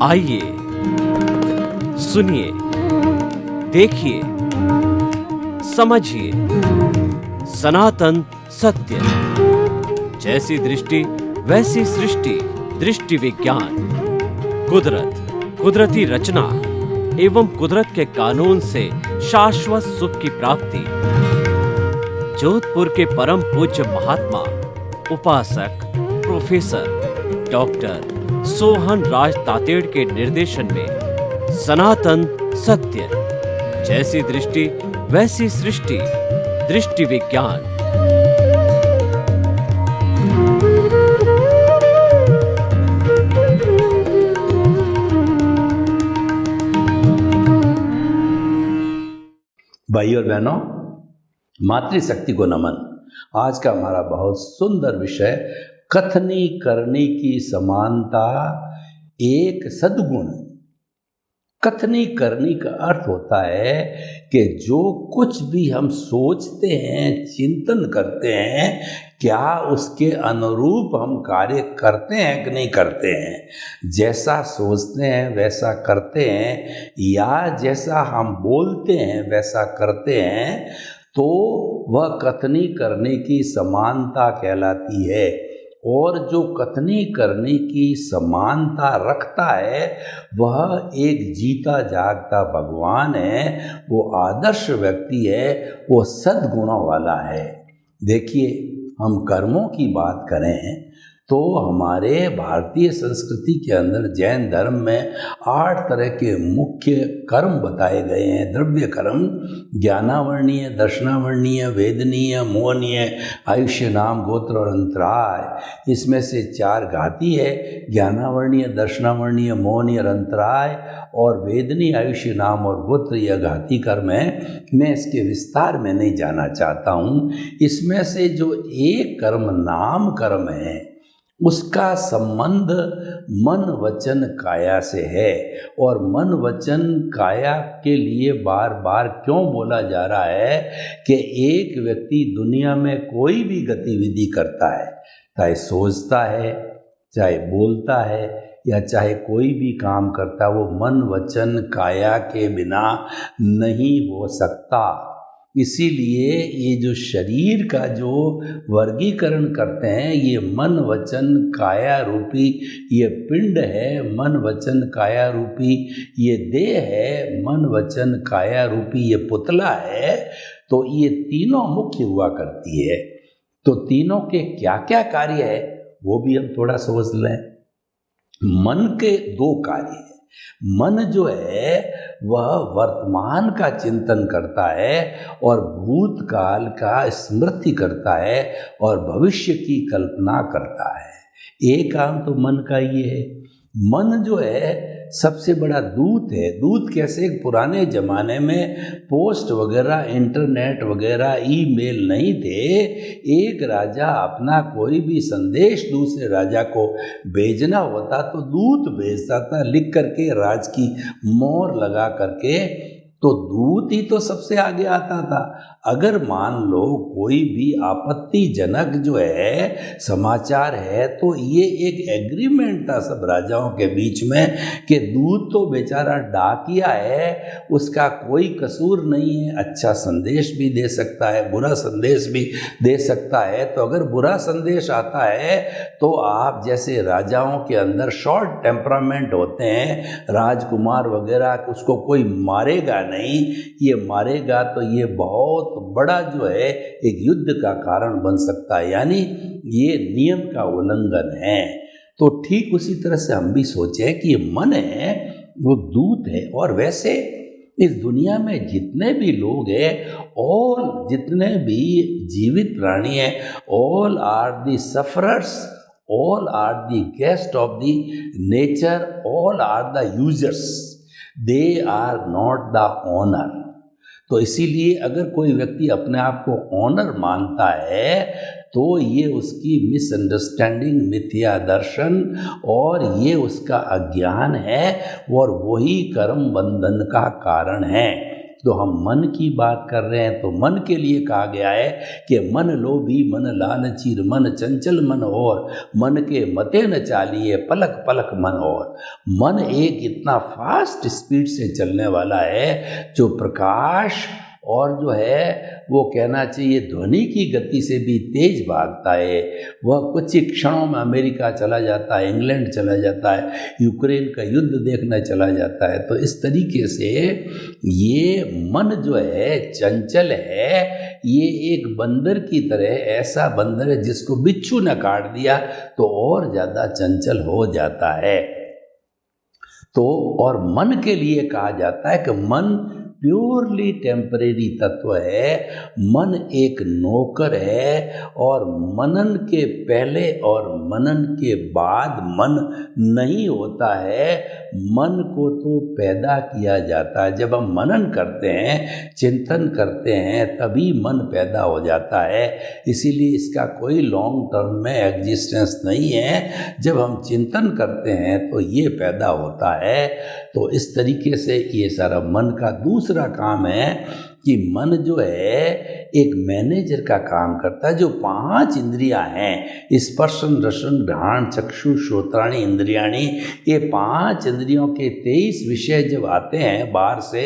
आइए सुनिए, देखिए, समझिए सनातन सत्य। जैसी दृष्टि वैसी सृष्टि, दृष्टि विज्ञान। कुदरत, कुदरती रचना एवं कुदरत के कानून से शाश्वत सुख की प्राप्ति। जोधपुर के परम पूज्य महात्मा उपासक प्रोफेसर डॉक्टर सोहन राज तातेड़ के निर्देशन में सनातन सत्य। जैसी दृष्टि वैसी सृष्टि, दृष्टि विज्ञान। भाई और बहनों, मातृशक्ति को नमन। आज का हमारा बहुत सुंदर विषय, कथनी करनी की समानता एक सद्गुण। कथनी करनी का अर्थ होता है कि जो कुछ भी हम सोचते हैं, चिंतन करते हैं, क्या उसके अनुरूप हम कार्य करते हैं कि नहीं करते हैं। जैसा सोचते हैं वैसा करते हैं, या जैसा हम बोलते हैं वैसा करते हैं, तो वह कथनी करने की समानता कहलाती है। और जो कथनी करने की समानता रखता है वह एक जीता जागता भगवान है, वो आदर्श व्यक्ति है, वो सद्गुणों वाला है। देखिए, हम कर्मों की बात करें तो हमारे भारतीय संस्कृति के अंदर जैन धर्म में 8 तरह के मुख्य कर्म बताए गए हैं। द्रव्य कर्म, ज्ञानावर्णीय, दर्शनावर्णीय, वेदनीय, मोहनीय, आयुष्य, नाम, गोत्र और अंतराय। इसमें से 4 घाती है, ज्ञानावर्णीय, दर्शनावर्णीय, मोहनीय और अंतराय, और वेदनीय, आयुष्य, नाम और गोत्र यह घाती कर्म है। मैं इसके विस्तार में नहीं जाना चाहता हूँ। इसमें से जो एक कर्म नाम कर्म है उसका संबंध मन वचन काया से है। और मन वचन काया के लिए बार बार क्यों बोला जा रहा है कि एक व्यक्ति दुनिया में कोई भी गतिविधि करता है, चाहे सोचता है, चाहे बोलता है, या चाहे कोई भी काम करता है, वो मन वचन काया के बिना नहीं हो सकता। इसीलिए ये जो शरीर का जो वर्गीकरण करते हैं, ये मन वचन काया रूपी ये पिंड है, मन वचन काया रूपी ये देह है, मन वचन काया रूपी ये पुतला है। तो ये तीनों मुख्य हुआ करती है। तो तीनों के क्या क्या कार्य है वो भी हम थोड़ा सोच लें। मन के 2 कार्य हैं। मन जो है वह वर्तमान का चिंतन करता है और भूतकाल का स्मृति करता है और भविष्य की कल्पना करता है। एक काम तो मन का ये है। मन जो है सबसे बड़ा दूत है। दूत कैसे? पुराने ज़माने में पोस्ट वगैरह, इंटरनेट वगैरह, ईमेल नहीं थे। एक राजा अपना कोई भी संदेश दूसरे राजा को भेजना होता तो दूत भेजता था, लिख करके, राज की मोहर लगा करके। तो दूत ही तो सबसे आगे आता था। अगर मान लो कोई भी आपत्तिजनक जो है समाचार है, तो ये एक एग्रीमेंट था सब राजाओं के बीच में कि दूत तो बेचारा डाकिया है, उसका कोई कसूर नहीं है, अच्छा संदेश भी दे सकता है, बुरा संदेश भी दे सकता है। तो अगर बुरा संदेश आता है तो आप जैसे राजाओं के अंदर शॉर्ट टेम्परामेंट होते हैं, राजकुमार वगैरह, उसको कोई मारेगा नहीं। ये मारेगा तो ये बहुत बड़ा जो है एक युद्ध का कारण बन सकता है, यानी ये नियम का उल्लंघन है। तो ठीक उसी तरह से हम भी सोचें कि ये मन है वो दूत है। और वैसे इस दुनिया में जितने भी लोग हैं और जितने भी जीवित प्राणी हैं, all are the sufferers, all are the guest of the nature, all are the users, they are not the owner. तो इसीलिए अगर कोई व्यक्ति अपने आप को ऑनर मानता है तो ये उसकी मिसअंडरस्टैंडिंग, मिथ्या दर्शन, और ये उसका अज्ञान है, और वही कर्म बंधन का कारण है। तो हम मन की बात कर रहे हैं, तो मन के लिए कहा गया है कि मन लोभी मन लालची मन चंचल मन और मन के मते न चालिए पलक पलक मन और। मन एक इतना फास्ट स्पीड से चलने वाला है जो प्रकाश और जो है वो कहना चाहिए ध्वनि की गति से भी तेज भागता है। वह कुछ ही क्षणों में अमेरिका चला जाता है, इंग्लैंड चला जाता है, यूक्रेन का युद्ध देखने चला जाता है। तो इस तरीके से ये मन जो है चंचल है, ये एक बंदर की तरह, ऐसा बंदर है जिसको बिच्छू ने काट दिया तो और ज़्यादा चंचल हो जाता है। तो और मन के लिए कहा जाता है कि मन प्योरली टेम्परेरी तत्व है, मन एक नौकर है और मनन के पहले और मनन के बाद मन नहीं होता है। मन को तो पैदा किया जाता है, जब हम मनन करते हैं, चिंतन करते हैं, तभी मन पैदा हो जाता है। इसीलिए इसका कोई लॉन्ग टर्म में एग्जिस्टेंस नहीं है। जब हम चिंतन करते हैं तो ये पैदा होता है। तो इस तरीके से ये सारा मन का दूसरा काम है कि मन जो है एक मैनेजर का काम करता है। जो 5 इंद्रियां हैं, स्पर्शन रसन घ्राण चक्षु श्रोत्राणी इंद्रियाणी, ये 5 इंद्रियों के 23 विषय जब आते हैं बाहर से,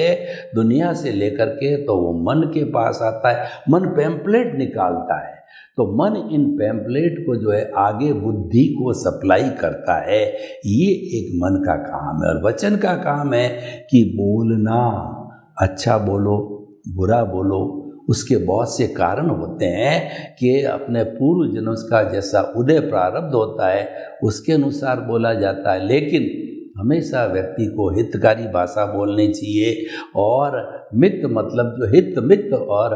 दुनिया से लेकर के, तो वो मन के पास आता है। मन पैम्पलेट निकालता है, तो मन इन पैम्पलेट को जो है आगे बुद्धि को सप्लाई करता है। ये एक मन का काम है। और वचन का काम है कि बोलना, अच्छा बोलो बुरा बोलो। उसके बहुत से कारण होते हैं कि अपने पूर्व जन्म का जैसा उदय प्रारब्ध होता है उसके अनुसार बोला जाता है, लेकिन हमेशा व्यक्ति को हितकारी भाषा बोलनी चाहिए और मित मतलब जो हित मित और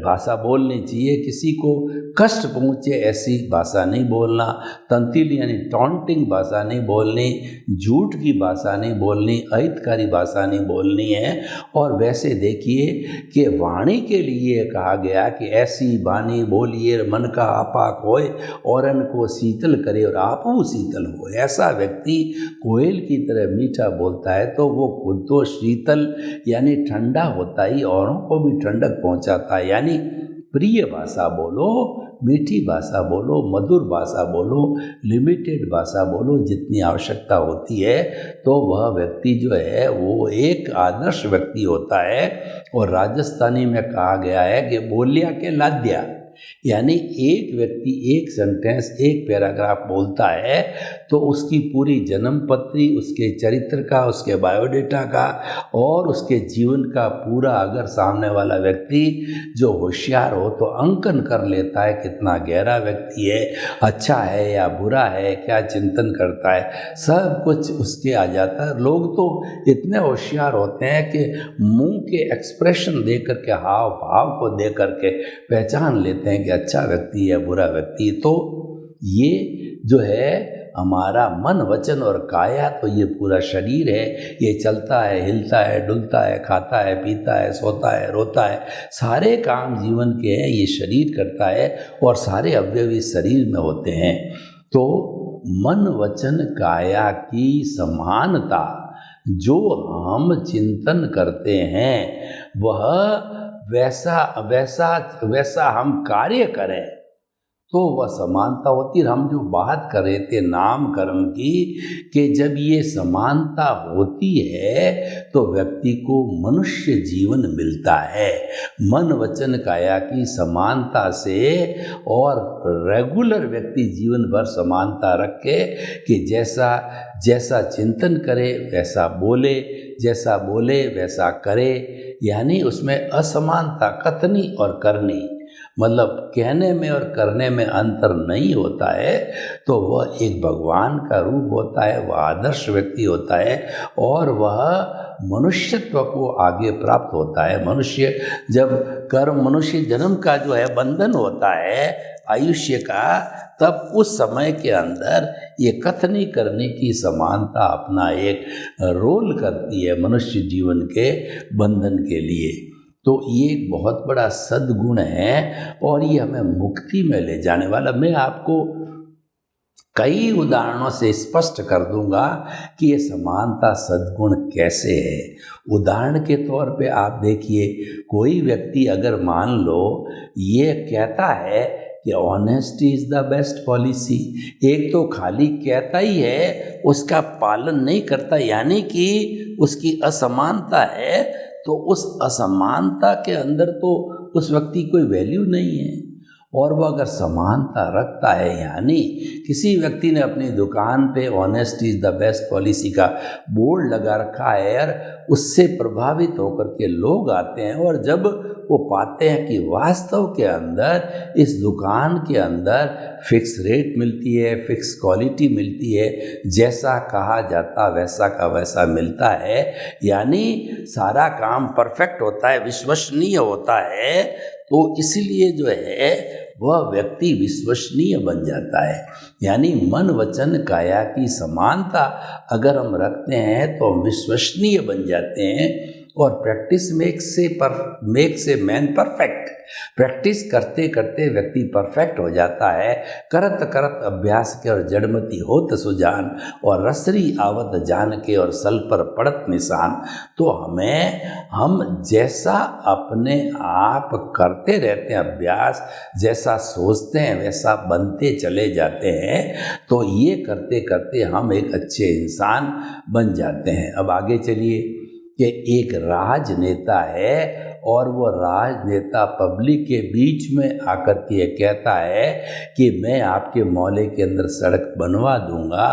भाषा बोलनी चाहिए। किसी को कष्ट पहुँचे ऐसी भाषा नहीं बोलना, तंतीली यानी टॉन्टिंग भाषा नहीं बोलनी, झूठ की भाषा नहीं बोलनी, अहितकारी भाषा नहीं बोलनी है। और वैसे देखिए कि वाणी के लिए कहा गया कि ऐसी वाणी बोलिए मन का आपाक होए औरन को शीतल करे और आपू शीतल हो। ऐसा व्यक्ति कोयल की तरह मीठा बोलता है तो वो खुद तो शीतल यानी ठंडा होता ही, औरों को भी ठंडक पहुंचाता है। यानी प्रिय भाषा बोलो, मीठी भाषा बोलो, मधुर भाषा बोलो, लिमिटेड भाषा बोलो जितनी आवश्यकता होती है। तो वह व्यक्ति जो है वो एक आदर्श व्यक्ति होता है। और राजस्थानी में कहा गया है कि बोलिया के लाद्या, यानी एक व्यक्ति एक सेंटेंस एक पैराग्राफ बोलता है तो उसकी पूरी जन्म पत्री, उसके चरित्र का, उसके बायोडेटा का और उसके जीवन का पूरा अगर सामने वाला व्यक्ति जो होशियार हो तो अंकन कर लेता है कितना गहरा व्यक्ति है, अच्छा है या बुरा है, क्या चिंतन करता है, सब कुछ उसके आ जाता है। लोग तो इतने होशियार होते हैं कि मुंह के एक्सप्रेशन दे करके, हाव भाव को दे करके पहचान लेते हैं कि अच्छा व्यक्ति है बुरा व्यक्ति। तो ये जो है हमारा मन वचन और काया, तो ये पूरा शरीर है, ये चलता है, हिलता है, डुलता है, खाता है, पीता है, सोता है, रोता है, सारे काम जीवन के हैं ये शरीर करता है और सारे अवयव इस शरीर में होते हैं। तो मन वचन काया की समानता जो हम चिंतन करते हैं वह वैसा हम कार्य करें तो वह समानता होती है। हम जो बात कर रहे थे नाम कर्म की, कि जब ये समानता होती है तो व्यक्ति को मनुष्य जीवन मिलता है। मन वचन काया की समानता से और रेगुलर व्यक्ति जीवन भर समानता रखे कि जैसा चिंतन करे वैसा बोले, जैसा बोले वैसा करे, यानी उसमें असमानता कथनी और करनी, मतलब कहने में और करने में अंतर नहीं होता है। तो वह एक भगवान का रूप होता है, वह आदर्श व्यक्ति होता है और वह मनुष्यत्व को आगे प्राप्त होता है। मनुष्य जन्म का जो है बंधन होता है आयुष्य का, तब उस समय के अंदर ये कथनी करने की समानता अपना एक रोल करती है मनुष्य जीवन के बंधन के लिए। तो ये एक बहुत बड़ा सद्गुण है और ये हमें मुक्ति में ले जाने वाला। मैं आपको कई उदाहरणों से स्पष्ट कर दूंगा कि ये समानता सद्गुण कैसे है। उदाहरण के तौर पे आप देखिए, कोई व्यक्ति अगर मान लो ये कहता है कि honesty is the best policy, एक तो खाली कहता ही है, उसका पालन नहीं करता, यानी कि उसकी असमानता है, तो उस असमानता के अंदर तो उस व्यक्ति कोई वैल्यू नहीं है। और वो अगर समानता रखता है, यानी किसी व्यक्ति ने अपनी दुकान पे honesty is the best policy का बोर्ड लगा रखा है और उससे प्रभावित होकर के लोग आते हैं, और जब वो पाते हैं कि वास्तव के अंदर इस दुकान के अंदर फिक्स रेट मिलती है, फिक्स क्वालिटी मिलती है, जैसा कहा जाता वैसा का वैसा मिलता है, यानी सारा काम परफेक्ट होता है, विश्वसनीय होता है, तो इसलिए जो है वह व्यक्ति विश्वसनीय बन जाता है। यानी मन वचन काया की समानता अगर हम रखते हैं तो हम विश्वसनीय बन जाते हैं। और प्रैक्टिस मेक से मैन परफेक्ट। प्रैक्टिस करते करते व्यक्ति परफेक्ट हो जाता है। करत करत अभ्यास के और जड़मती होत सुजान, और रसरी आवत जान के और सल पर पड़त निशान। तो हम जैसा अपने आप करते रहते हैं अभ्यास, जैसा सोचते हैं वैसा बनते चले जाते हैं। तो ये करते करते हम एक अच्छे इंसान बन जाते हैं। अब आगे चलिए कि एक राजनेता है और वो राजनेता पब्लिक के बीच में आकर के ये कहता है कि मैं आपके मोहल्ले के अंदर सड़क बनवा दूंगा।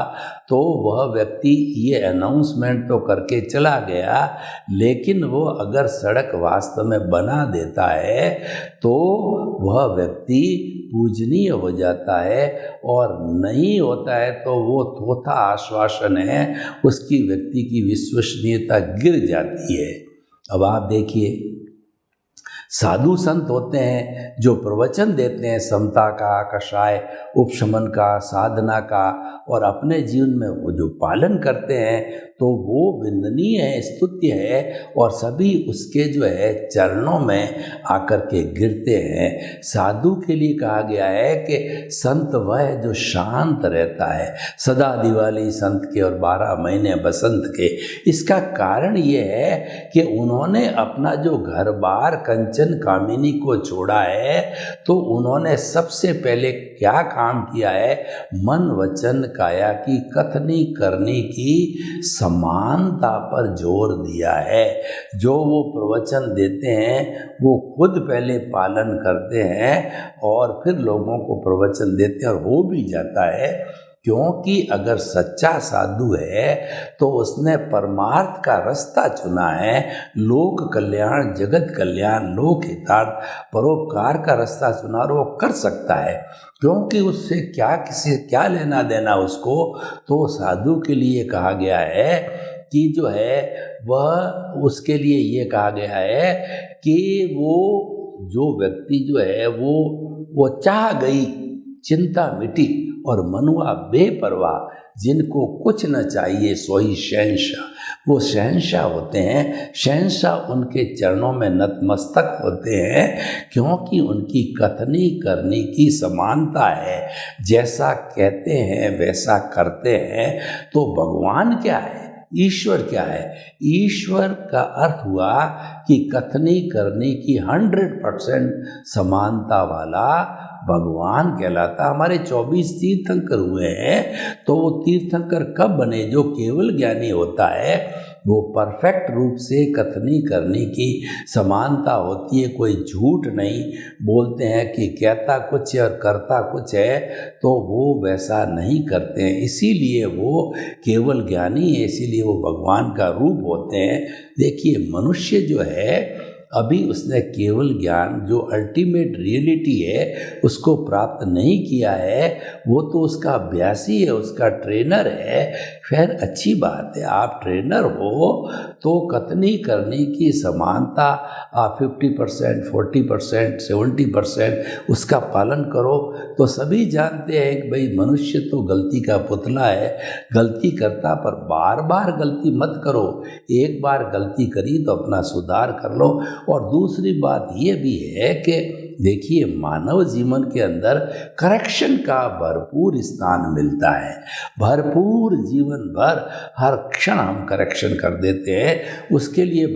तो वह व्यक्ति ये अनाउंसमेंट तो करके चला गया, लेकिन वो अगर सड़क वास्तव में बना देता है तो वह व्यक्ति पूजनीय हो जाता है, और नहीं होता है तो वो थोथा आश्वासन है, उसकी व्यक्ति की विश्वसनीयता गिर जाती है। अब आप देखिए, साधु संत होते हैं जो प्रवचन देते हैं समता का, कषाय, उपशमन का, साधना का, और अपने जीवन में वो जो पालन करते हैं तो वो वंदनीय है, स्तुत्य है, और सभी उसके जो है चरणों में आकर के गिरते हैं। साधु के लिए कहा गया है कि संत वह है जो शांत रहता है, सदा दिवाली संत के और 12 महीने बसंत के। इसका कारण ये है कि उन्होंने अपना जो घर बार कंचन कामिनी को छोड़ा है, तो उन्होंने सबसे पहले क्या काम किया है, मन वचन काया की कथनी करने की समानता पर जोर दिया है। जो वो प्रवचन देते हैं वो खुद पहले पालन करते हैं और फिर लोगों को प्रवचन देते हैं, और हो भी जाता है। क्योंकि अगर सच्चा साधु है तो उसने परमार्थ का रास्ता चुना है, लोक कल्याण, जगत कल्याण, लोक हितार्थ, परोपकार का रास्ता चुना, और वो कर सकता है। क्योंकि उससे क्या लेना देना उसको। तो साधु के लिए कहा गया है कि जो है वह, उसके लिए ये कहा गया है कि वो जो व्यक्ति जो है वो चाह गई चिंता मिटी, और मनुआ बेपरवाह, जिनको कुछ न चाहिए सोई शहंशाह। वो शहंशाह होते हैं, शहंशाह उनके चरणों में नतमस्तक होते हैं, क्योंकि उनकी कथनी करने की समानता है। जैसा कहते हैं वैसा करते हैं। तो भगवान क्या है, ईश्वर क्या है? ईश्वर का अर्थ हुआ कि कथनी करने की 100% समानता वाला भगवान कहलाता। हमारे 24 तीर्थंकर हुए हैं, तो वो तीर्थंकर कब बने? जो केवल ज्ञानी होता है वो परफेक्ट रूप से कथनी करने की समानता होती है। कोई झूठ नहीं बोलते हैं कि कहता कुछ है और करता कुछ है, तो वो वैसा नहीं करते हैं। इसीलिए वो केवल ज्ञानी है, इसीलिए वो भगवान का रूप होते हैं। देखिए, मनुष्य जो है अभी उसने केवल ज्ञान, जो अल्टीमेट रियलिटी है, उसको प्राप्त नहीं किया है। वो तो उसका अभ्यासी है, उसका ट्रेनर है। खैर, अच्छी बात है, आप ट्रेनर हो तो कथनी करने की समानता आप 50%, 40%, 70% उसका पालन करो। तो सभी जानते हैं कि भाई मनुष्य तो गलती का पुतला है, गलती करता, पर बार बार गलती मत करो। एक बार गलती करी तो अपना सुधार कर लो। और दूसरी बात ये भी है कि देखिए मानव जीवन के अंदर करेक्शन का भरपूर स्थान मिलता है। भरपूर जीवन भर हर क्षण हम करेक्शन कर देते हैं। उसके लिए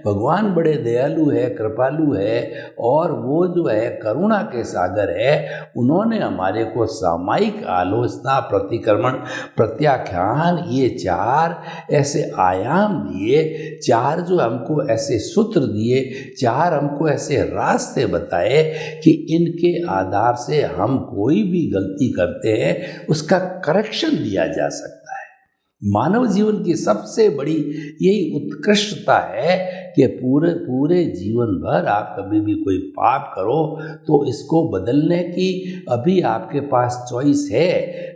भगवान बड़े दयालु है, कृपालु है, और वो जो है करुणा के सागर है। उन्होंने हमारे को सामायिक आलोचना, प्रतिक्रमण, प्रत्याख्यान, ये 4 ऐसे आयाम दिए, 4 जो हमको ऐसे सूत्र दिए, 4 हमको ऐसे रास्ते बताए कि इनके आधार से हम कोई भी गलती करते हैं उसका करेक्शन दिया जा सकता है। मानव जीवन की सबसे बड़ी यही उत्कृष्टता है कि पूरे जीवन भर आप कभी भी कोई पाप करो तो इसको बदलने की अभी आपके पास चॉइस है,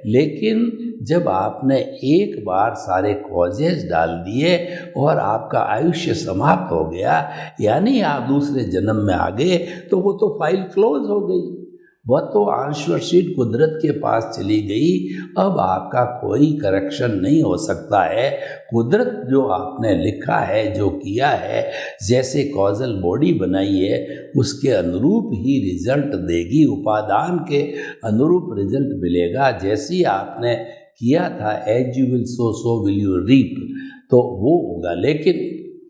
लेकिन जब आपने एक बार सारे कॉजेज डाल दिए और आपका आयुष्य समाप्त हो गया, यानी आप दूसरे जन्म में आ गए, तो वो तो फाइल क्लोज हो गई, वह तो आंसर शीट कुदरत के पास चली गई। अब आपका कोई करेक्शन नहीं हो सकता है। कुदरत जो आपने लिखा है, जो किया है, जैसे कॉजल बॉडी बनाई है उसके अनुरूप ही रिजल्ट देगी, उपादान के अनुरूप रिजल्ट मिलेगा। जैसी आपने किया था, as you will sow so will you reap, तो वो होगा। लेकिन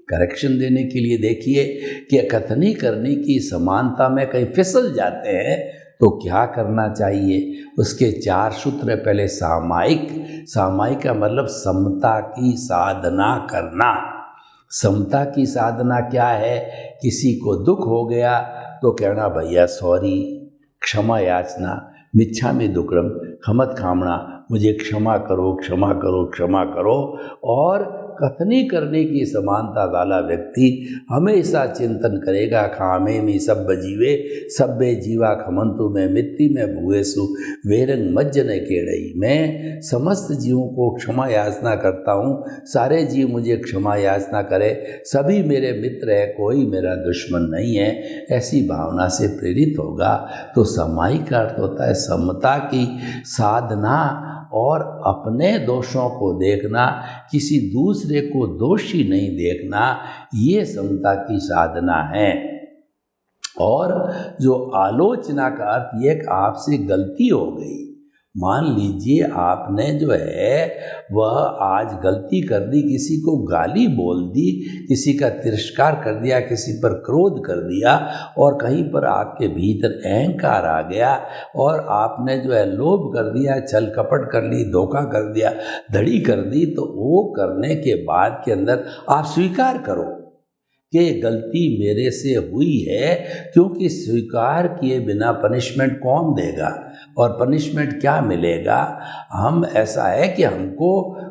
करेक्शन देने के लिए देखिए कि कथनी करने की समानता में कहीं फिसल जाते हैं तो क्या करना चाहिए। उसके 4 सूत्र। पहले सामायिक का मतलब समता की साधना करना। समता की साधना क्या है? किसी को दुख हो गया तो कहना भैया सॉरी, क्षमा याचना, मिच्छामि दुक्कडम, खमत खामना, मुझे क्षमा करो, क्षमा करो, क्षमा करो। और कथनी करने की समानता वाला व्यक्ति हमेशा चिंतन करेगा, खामे में सब जीवे सब्बे जीवा खमंतु में मिट्टी में भुएसु वेरंग मज्जन केड़ई। मैं समस्त जीवों को क्षमा याचना करता हूँ, सारे जीव मुझे क्षमा याचना करे, सभी मेरे मित्र है, कोई मेरा दुश्मन नहीं है, ऐसी भावना से प्रेरित होगा। तो सामायिक का अर्थ होता है समता की साधना और अपने दोषों को देखना, किसी दूसरे को दोषी नहीं देखना, ये समता की साधना है। और जो आलोचना का अर्थ ये कि आपसे गलती हो गई, मान लीजिए आपने जो है वह आज गलती कर दी, किसी को गाली बोल दी, किसी का तिरस्कार कर दिया, किसी पर क्रोध कर दिया, और कहीं पर आपके भीतर अहंकार आ गया और आपने जो है लोभ कर दिया, छल कपट कर ली, धोखा कर दिया, धड़ी कर दी, तो वो करने के बाद के अंदर आप स्वीकार करो कि गलती मेरे से हुई है, क्योंकि स्वीकार किए बिना पनिशमेंट कौन देगा और पनिशमेंट क्या मिलेगा। हम ऐसा है कि हमको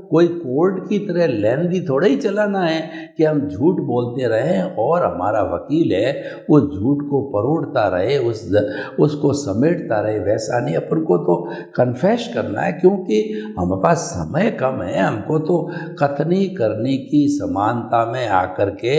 कोई कोर्ट की तरह लेंदी थोड़ा ही चलाना है कि हम झूठ बोलते रहें और हमारा वकील है वो झूठ को परोड़ता रहे, उसको समेटता रहे, वैसा नहीं। अपन को तो कन्फेस करना है, क्योंकि हमारे पास समय कम है। हमको तो कथनी करने की समानता में आकर के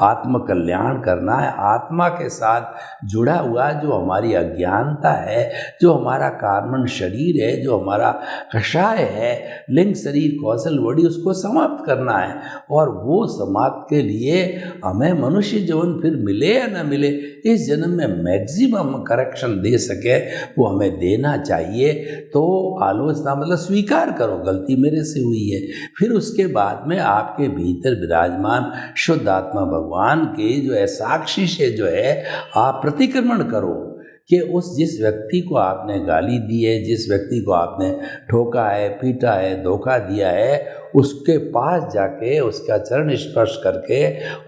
आत्म कल्याण करना है। आत्मा के साथ जुड़ा हुआ जो हमारी अज्ञानता है, जो हमारा कार्बन शरीर है, जो हमारा कषाय है, लिंग शरीर कौशल बॉडी, उसको समाप्त करना है। और वो समाप्त के लिए हमें मनुष्य जीवन फिर मिले या ना मिले, इस जन्म में मैक्सिमम करेक्शन दे सके वो हमें देना चाहिए। तो आलोचना मतलब स्वीकार करो गलती मेरे से हुई है। फिर उसके बाद में आपके भीतर विराजमान शुद्ध आत्मा भगवान के जो है साक्षी से जो है आप प्रतिक्रमण करो कि जिस व्यक्ति को आपने गाली दी है, जिस व्यक्ति को आपने ठोका है, पीटा है, धोखा दिया है, उसके पास जाके उसका चरण स्पर्श करके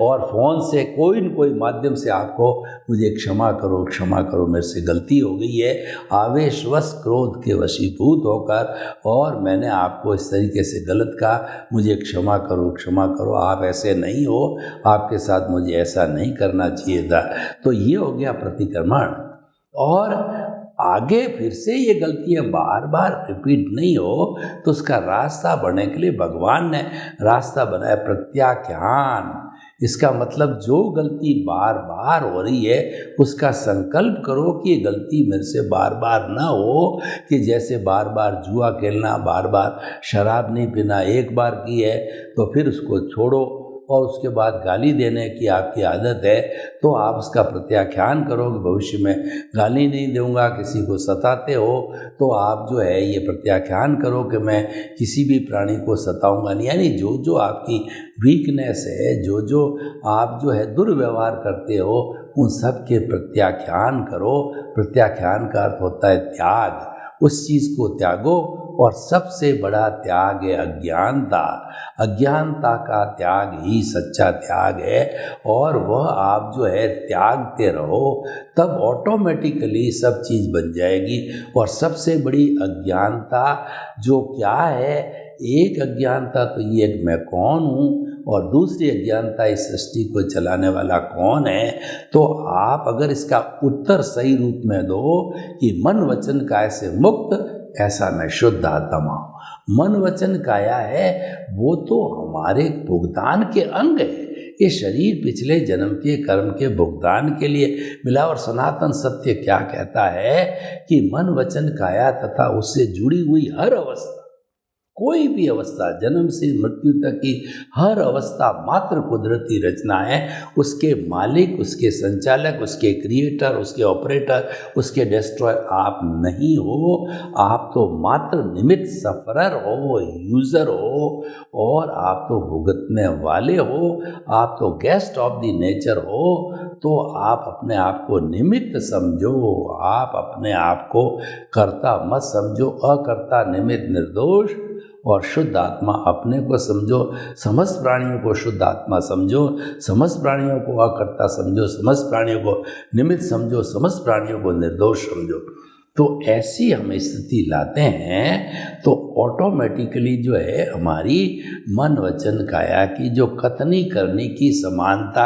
और फ़ोन से कोई न कोई माध्यम से आपको मुझे क्षमा करो, क्षमा करो, मेरे से गलती हो गई है, आवेशवश क्रोध के वशीभूत होकर और मैंने आपको इस तरीके से गलत कहा, मुझे क्षमा करो, क्षमा करो, आप ऐसे नहीं हो, आपके साथ मुझे ऐसा नहीं करना चाहिए था। तो ये हो गया प्रतिक्रमण। और आगे फिर से ये गलतियां बार बार रिपीट नहीं हो तो उसका रास्ता बनने के लिए भगवान ने रास्ता बनाया प्रत्याख्यान। इसका मतलब जो गलती बार बार हो रही है उसका संकल्प करो कि ये गलती मेरे से बार बार ना हो, कि जैसे बार बार जुआ खेलना, बार बार शराब नहीं पीना, एक बार की है तो फिर उसको छोड़ो, और उसके बाद गाली देने की आपकी आदत है तो आप उसका प्रत्याख्यान करो कि भविष्य में गाली नहीं दूंगा। किसी को सताते हो तो आप जो है ये प्रत्याख्यान करो कि मैं किसी भी प्राणी को सताऊंगा नहीं। यानी जो जो आपकी वीकनेस है, जो जो आप जो है दुर्व्यवहार करते हो, उन सब के प्रत्याख्यान करो। प्रत्याख्यान का अर्थ होता है त्याग। उस चीज़ को त्यागो और सबसे बड़ा त्याग है अज्ञानता। अज्ञानता का त्याग ही सच्चा त्याग है और वह आप जो है त्यागते रहो, तब ऑटोमेटिकली सब चीज़ बन जाएगी। और सबसे बड़ी अज्ञानता जो क्या है, एक अज्ञानता तो ये कि मैं कौन हूँ, और दूसरी अज्ञानता इस सृष्टि को चलाने वाला कौन है। तो आप अगर इसका उत्तर सही रूप में दो कि मन वचन काया से मुक्त, ऐसा मैं शुद्ध आत्मा हूँ। मन वचन काया है वो तो हमारे भुगतान के अंग है। ये शरीर पिछले जन्म के कर्म के भुगतान के लिए मिला। और सनातन सत्य क्या कहता है कि मन वचन काया तथा उससे जुड़ी हुई हर अवस्था, कोई भी अवस्था, जन्म से मृत्यु तक की हर अवस्था मात्र कुदरती रचना है। उसके मालिक, उसके संचालक, उसके क्रिएटर, उसके ऑपरेटर, उसके डिस्ट्रॉयर आप नहीं हो। आप तो मात्र निमित्त सफरर हो, यूज़र हो, और आप तो भुगतने वाले हो। आप तो गेस्ट ऑफ द नेचर हो। तो आप अपने आप को निमित्त समझो, आप अपने आप को कर्ता मत समझो। अकर्ता, निमित्त, निर्दोष और शुद्ध आत्मा अपने को समझो। समस्त प्राणियों को शुद्ध आत्मा समझो, समस्त प्राणियों को अकर्ता समझो, समस्त प्राणियों को निमित्त समझो, समस्त प्राणियों को निर्दोष समझो। तो ऐसी हम स्थिति लाते हैं तो ऑटोमेटिकली जो है हमारी मन वचन काया की जो कथनी करने की समानता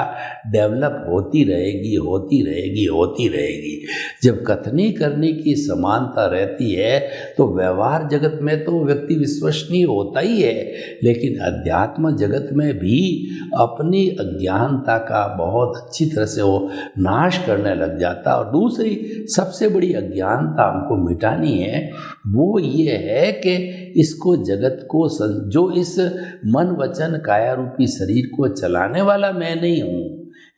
डेवलप होती रहेगी, होती रहेगी, होती रहेगी। जब कथनी करने की समानता रहती है तो व्यवहार जगत में तो व्यक्ति विश्वसनीय होता ही है, लेकिन अध्यात्म जगत में भी अपनी अज्ञानता का बहुत अच्छी तरह से वो नाश करने लग जाता। और दूसरी सबसे बड़ी अज्ञानता हमको मिटानी है, वो ये है कि इसको जगत को जो इस मन वचन काया रूपी शरीर को चलाने वाला मैं नहीं हूँ।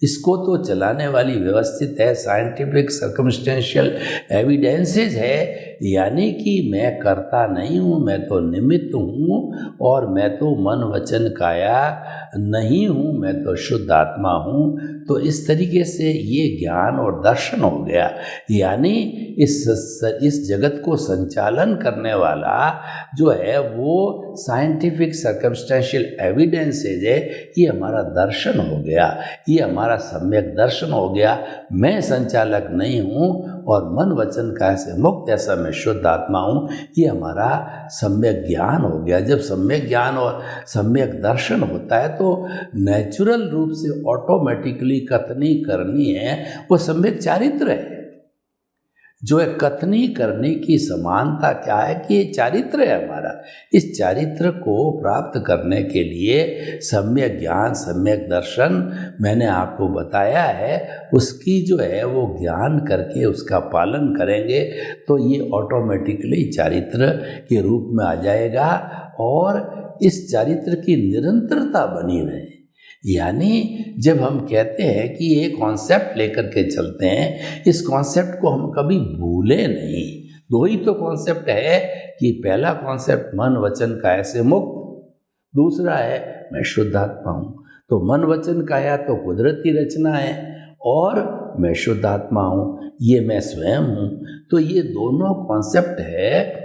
इसको तो चलाने वाली व्यवस्थित है, साइंटिफिक सर्कमस्टेंशियल एविडेंसेस है। यानी कि मैं करता नहीं हूँ, मैं तो निमित्त हूँ, और मैं तो मन वचन काया नहीं हूँ, मैं तो शुद्ध आत्मा हूँ। तो इस तरीके से ये ज्ञान और दर्शन हो गया। यानी इस जगत को संचालन करने वाला जो है वो साइंटिफिक सर्कमस्टेंशियल एविडेंसेज है, ये हमारा दर्शन हो गया, ये हमारा सम्यक दर्शन हो गया। मैं संचालक नहीं हूँ और मन वचन काया से मुक्त, ऐसा मैं शुद्ध आत्मा हूँ, ये हमारा सम्यक ज्ञान हो गया। जब सम्यक ज्ञान और सम्यक दर्शन होता है तो नेचुरल रूप से ऑटोमेटिकली कथनी करनी है वो सम्यक चारित्र है। जो है कथनी करने की समानता क्या है कि ये चारित्र है हमारा। इस चारित्र को प्राप्त करने के लिए सम्यक ज्ञान, सम्यक दर्शन मैंने आपको बताया है, उसकी जो है वो ज्ञान करके उसका पालन करेंगे तो ये ऑटोमेटिकली चारित्र के रूप में आ जाएगा। और इस चारित्र की निरंतरता बनी रहे। यानी जब हम कहते हैं कि ये कॉन्सेप्ट लेकर के चलते हैं, इस कॉन्सेप्ट को हम कभी भूले नहीं। दो ही तो कॉन्सेप्ट है कि पहला कॉन्सेप्ट मन वचन काया से मुक्त, दूसरा है मैं शुद्ध आत्मा हूँ। तो मन वचन काया तो कुदरती रचना है और मैं शुद्ध आत्मा हूँ, ये मैं स्वयं हूँ। तो ये दोनों कॉन्सेप्ट है,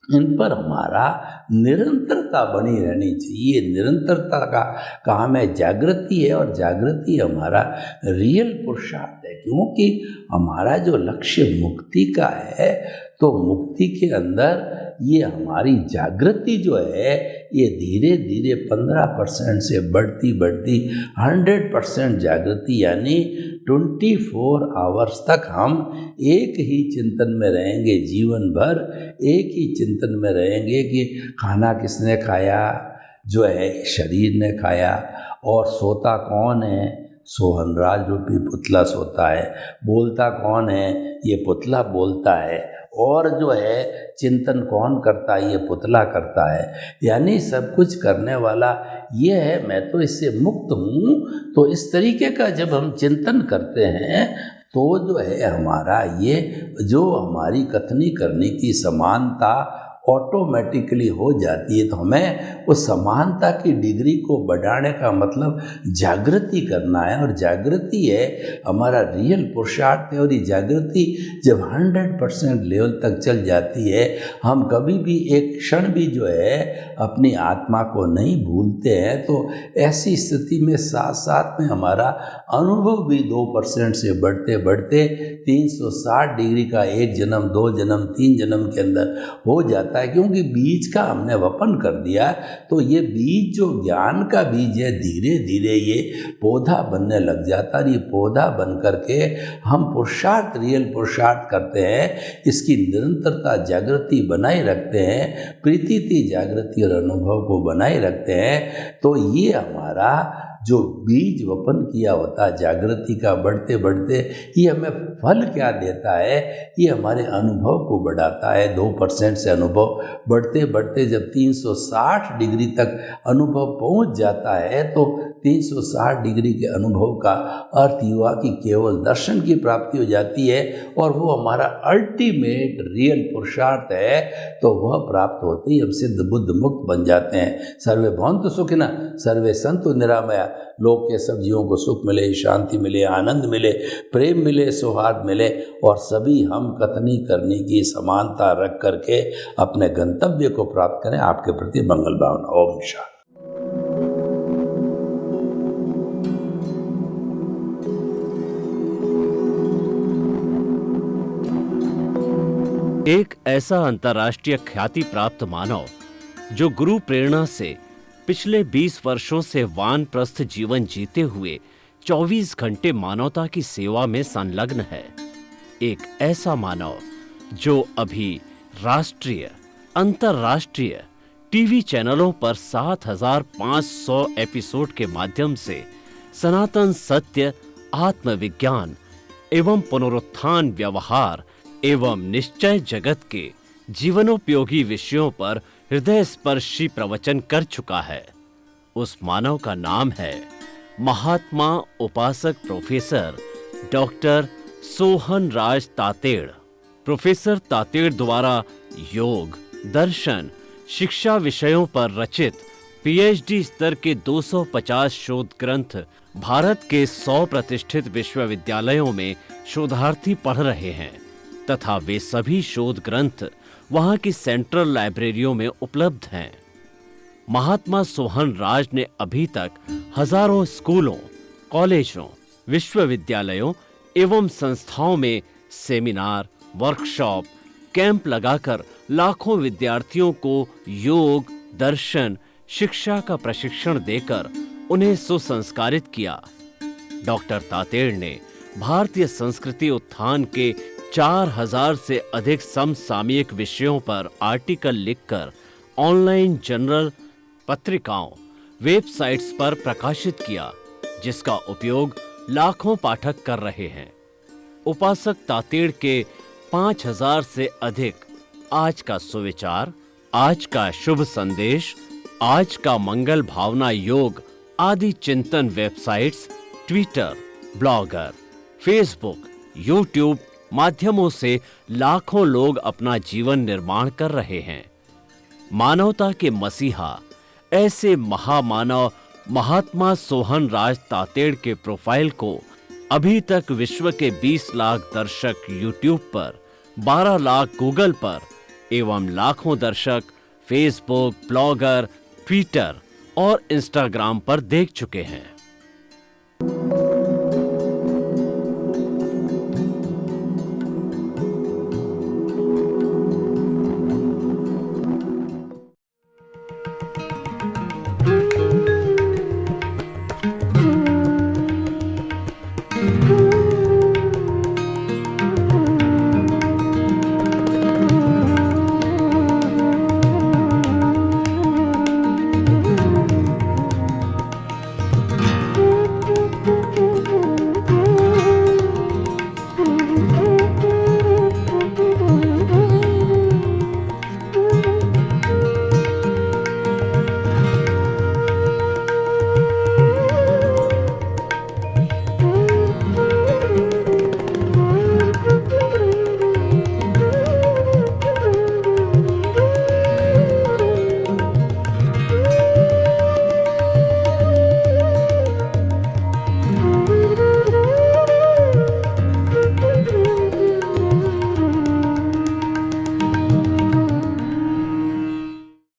इन पर हमारा निरंतरता बनी रहनी चाहिए। निरंतरता का काम है जागृति है, और जागृति हमारा रियल पुरुषार्थ है, क्योंकि हमारा जो लक्ष्य मुक्ति का है, तो मुक्ति के अंदर ये हमारी जागृति जो है ये धीरे धीरे 15% से बढ़ती बढ़ती 100% जागृति, यानी 24 आवर्स तक हम एक ही चिंतन में रहेंगे। जीवन भर एक ही चिंतन में रहेंगे कि खाना किसने खाया, जो है शरीर ने खाया, और सोता कौन है, सोहनराज रूपी पुतला सोता है। बोलता कौन है? ये पुतला बोलता है। और जो है चिंतन कौन करता है? ये पुतला करता है। यानी सब कुछ करने वाला ये है, मैं तो इससे मुक्त हूँ। तो इस तरीके का जब हम चिंतन करते हैं तो जो है हमारा ये जो हमारी कथनी करने की समानता ऑटोमेटिकली हो जाती है। तो हमें उस समानता की डिग्री को बढ़ाने का मतलब जागृति करना है, और जागृति है हमारा रियल पुरुषार्थ है। और ये जागृति जब 100% लेवल तक चल जाती है, हम कभी भी एक क्षण भी जो है अपनी आत्मा को नहीं भूलते हैं। तो ऐसी स्थिति में साथ साथ में हमारा अनुभव भी 2% से बढ़ते बढ़ते 360 डिग्री का 1 जन्म, 2 जन्म, 3 जन्म के अंदर हो जाता है। क्योंकि बीज का हमने वपन कर दिया, तो ये बीज जो ज्ञान का बीज है, धीरे धीरे ये पौधा बनने लग जाता है। ये पौधा बन करके हम पुरुषार्थ, रियल पुरुषार्थ करते हैं। इसकी निरंतरता जागृति बनाए रखते हैं, प्रीति जागृति और अनुभव को बनाए रखते हैं। तो ये हमारा जो बीज वपन किया होता है जागृति का बढ़ते बढ़ते, ये हमें फल क्या देता है? ये हमारे अनुभव को बढ़ाता है। 2% से अनुभव बढ़ते बढ़ते जब 360 डिग्री तक अनुभव पहुंच जाता है, तो 360 डिग्री के अनुभव का अर्थ हुआ कि केवल दर्शन की प्राप्ति हो जाती है, और वो हमारा अल्टीमेट रियल पुरुषार्थ है। तो वह प्राप्त होते ही हम सिद्ध बुद्ध मुक्त बन जाते हैं। सर्वे भवन्तु सुखिनः, सर्वे सन्तु निरामया। लोक के सब जीवों को सुख मिले, शांति मिले, आनंद मिले, प्रेम मिले, सौहार्द मिले, और सभी हम कथनी करने की समानता रख करके अपने गंतव्य को प्राप्त करें। आपके प्रति मंगल भावना। ओम शांति। एक ऐसा अंतर्राष्ट्रीय ख्याति प्राप्त मानव जो गुरु प्रेरणा से पिछले 20 वर्षों से वानप्रस्थ जीवन जीते हुए 24 घंटे मानवता की सेवा में संलग्न है। एक ऐसा मानव जो अभी राष्ट्रीय, अंतर्राष्ट्रीय टीवी चैनलों पर 7,500 एपिसोड के माध्यम से सनातन सत्य, आत्मविज्ञान एवं पुनरुत्थान, व्यवहार एवं निश्चय जगत के जीवनोपयोगी विषयों पर हृदय स्पर्शी प्रवचन कर चुका है। उस मानव का नाम है महात्मा उपासक professor doctor Sohanraj Tated. Professor Tated द्वारा योग, दर्शन, शिक्षा विषयों पर रचित पीएचडी स्तर के 250 शोध ग्रंथ भारत के 100 प्रतिष्ठित विश्वविद्यालयों में शोधार्थी पढ़ रहे हैं, तथा वे सभी शोध ग्रंथ वहां की सेंट्रल लाइब्रेरियों में उपलब्ध हैं। महात्मा सोहनराज ने अभी तक हजारों स्कूलों, कॉलेजों, विश्वविद्यालयों एवं संस्थाओं में सेमिनार, वर्कशॉप, कैंप लगाकर लाखों विद्यार्थियों को योग, दर्शन, शिक्षा का प्रशिक्षण देकर उन्हें सुसंस्कारित किया। डॉक्टर तातेड़ ने भारतीय संस्कृति उत्थान के 4000 से अधिक समसामयिक विषयों पर आर्टिकल लिखकर ऑनलाइन जर्नल, पत्रिकाओं, वेबसाइट्स पर प्रकाशित किया, जिसका उपयोग लाखों पाठक कर रहे हैं। उपासक तातेड़ के 5000 से अधिक आज का सुविचार, आज का शुभ संदेश, आज का मंगल भावना योग आदि चिंतन websites, Twitter, blogger, Facebook, YouTube माध्यमों से लाखों लोग अपना जीवन निर्माण कर रहे हैं। मानवता के मसीहा ऐसे महामानव महात्मा सोहनराज तातेड़ के प्रोफाइल को अभी तक विश्व के 20 लाख दर्शक यूट्यूब पर, 12 लाख गूगल पर एवं लाखों दर्शक फेसबुक, ब्लॉगर, ट्विटर और इंस्टाग्राम पर देख चुके हैं।